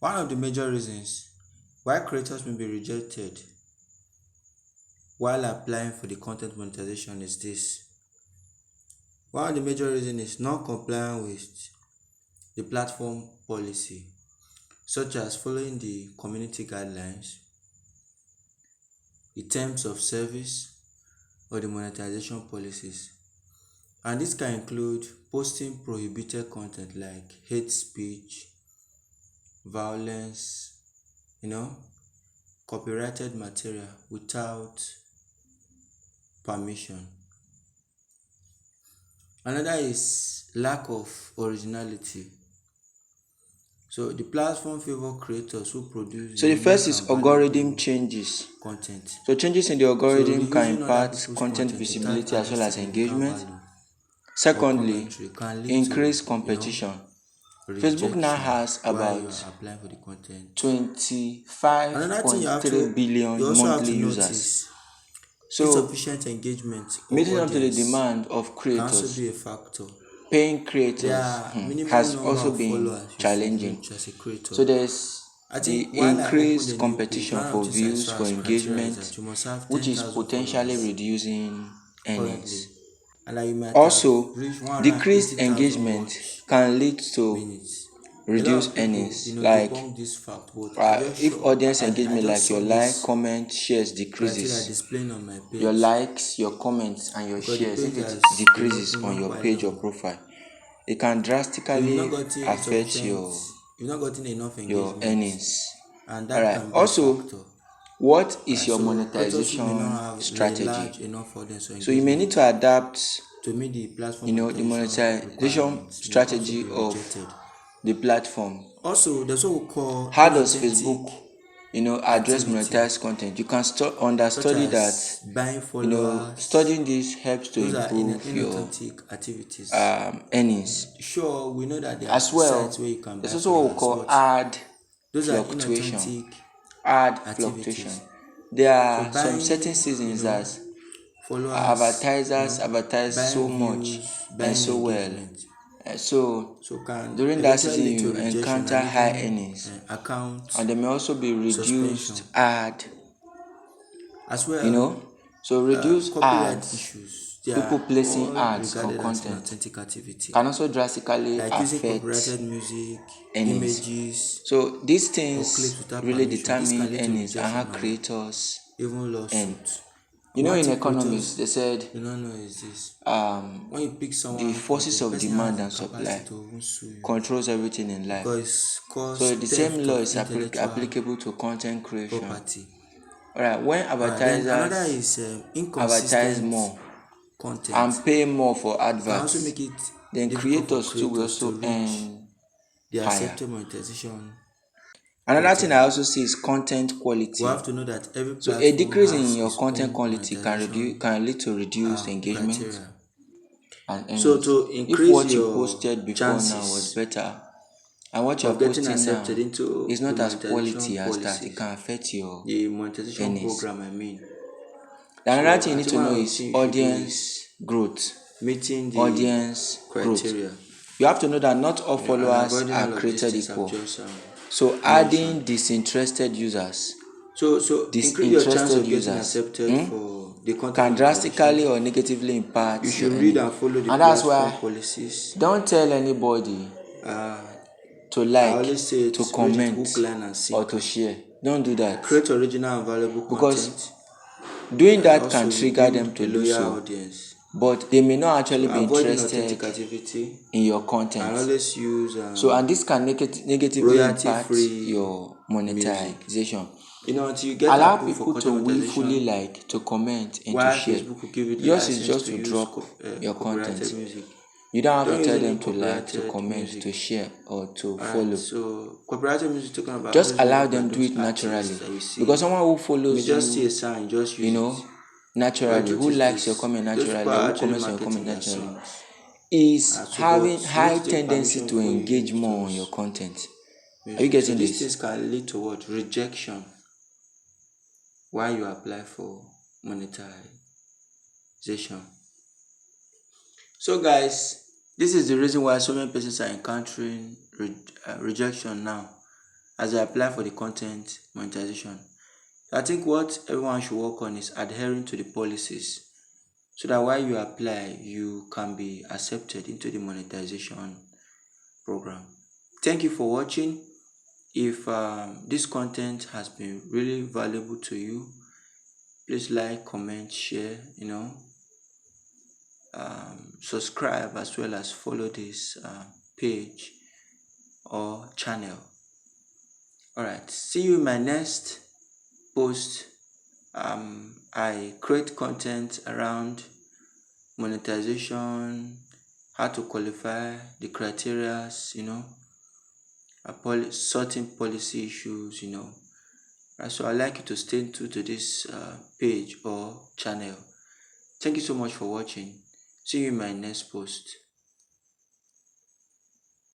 One of the major reasons why creators may be rejected while applying for the content monetization is this. One of the major reasons is not complying with the platform policy, such as following the community guidelines, the terms of service, or the monetization policies. And this can include posting prohibited content like hate speech, violence, copyrighted material without permission. Another is lack of originality. So the platform favor creators who produce So the first unique is and algorithm valuable changes. content. So changes in the algorithm can Using other impact people's content content visibility without as well adding as significant engagement. value or Secondly, commentary can lead increase to, competition. Facebook now rejection has while you about are applying for the content. Another thing 25.3 you billion also have monthly to users. notice, So insufficient engagement meeting or up to the audience demand of can also creators, be a factor. paying There creators are minimum has number also of been followers you should challenging. reach as a creator. So there's I the think while I opened a increased new page, competition one of for the things I views, saw for as criteria is engagement, that you must have which is 10,000 potentially followers reducing currently, earnings. and that you might have Also, reached decreased 180,000 engagement watch can lead to minutes. A lot of reduced people, earnings. Like debunk this fact, but I just if saw audience I engagement, just like your saw like, this comment, shares criteria decreases, displaying on my your page likes, your comments, and your because the shares, if page it has been decreases open on not your quite page or long. profile, it can So you've not drastically gotten affect insufficient, you've not gotten enough your engagement, earnings. and All that right. can be a Also, factor. what is Alright, your so creators who may not monetization have a large strategy? enough audience or So you may need engagement to adapt, to meet the platform the monetization monetization requirements may also strategy be of rejected. the platform. Also, there's what we call How does inauthentic Facebook, address activity, monetized content? You can such understudy that. as buying followers. Studying this helps to Those are improve your inauthentic activities. earnings. Sure, we know that there are As sites well, where you can there's buy also what we followers, call but those are fluctuation. inauthentic Ad fluctuation. activities. There So are some certain buying, seasons that followers, advertisers advertise so buying much views, and buying so well. engagement, So so can during that eventually season lead to you rejection encounter and high even earnings, account and there may also be suspension. reduced ad. As well, So reduced copyright ads, issues. They people are placing all ads on regarded as content, inauthentic activity, can also drastically like using affect copyrighted music, earnings. images, So these or clips things without really permission. This can determine lead to earnings and how rejection or creators even earn. lawsuit. One In thing economics, creators they said do not know is this: um, when you pick the someone forces content, the of person has demand the and capacity supply to even sue you controls everything in life. because it So cause the same theft law of is intellectual applicable to content creation. property. Alright, when Alright, then another advertisers is advertise inconsistent more content. and pay more for Can also adverts, make it then difficult for creators too will creators to also reach earn the higher. accepted monetization Another thing I criteria. also see is content We have quality. to know that every So a platform decrease in has your its content own quality monetization can lead to reduced engagement criteria. and So earnings. to If increase what you your posted before now was chances better and what you're of getting posting accepted now is into the not as monetization quality as that, it policies, can affect your the monetization earnings. program, I mean. Another So thing you I need think to one know of the is things you should do is audience growth. meeting the Audience growth. criteria, You have to know that not all and followers avoiding are all of these created things I've equal. just So mentioned. adding disinterested users, So increase your chance of getting users accepted for the content can drastically monetization. or negatively You impact your should read earning. and follow the And that's platform why policies. don't tell anybody Uh, to I like, always say to it, read it hook, comment, line, and or to sinker. share. Don't do that, Create original and valuable because content. doing that Also, can you trigger them build to a do loyal so, audience. but they may not actually So be avoid interested inauthentic activity in your and content. always use So, and this can negatively impact royalty-free your music. monetization. Until you get Allow approved for people to content willfully monetization, like, to comment, and to while share. Facebook will give you the Yours is license just to to use drop your content. copyrighted music. You don't have Don't to use tell any them to like, to copyrighted comment, to music. share, or to Alright, follow. so copyrighted music talking about Just those allow music by them do those it naturally, artists that you see. because someone who You may follows just see a you, sign, just use it. But the naturally, truth who is likes your this: comment those people naturally, are who actually comments on your comment marketing their naturally, songs. is So, having but you need high to take tendency permission to before you engage use more on your those content. Are you music. So getting these this? things can lead to what? Rejection while you apply for monetization. So guys, this is the reason why so many persons are encountering rejection now. as I apply for the content monetization. I think what everyone should work on is adhering to the policies so that while you apply, you can be accepted into the monetization program. Thank you for watching. If this content has been really valuable to you, please like, comment, share, subscribe as well as follow this page or channel. All right, see you in my next post. I create content around monetization, how to qualify, the criteria, certain policy issues, Right, so I'd like you to stay tuned to this page or channel. Thank you so much for watching. See you in my next post.